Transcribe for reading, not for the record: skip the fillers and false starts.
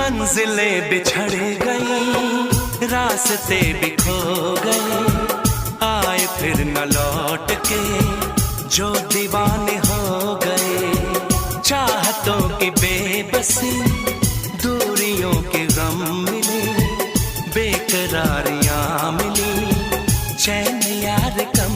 मंजिलें बिछड़ गई, रास्ते भी खो गए, आए फिर न लौट के जो दीवाने हो गए। चाहतों की बेबसी, दूरियों के गम मिले, बेकरारियां मिली, चैन यार कम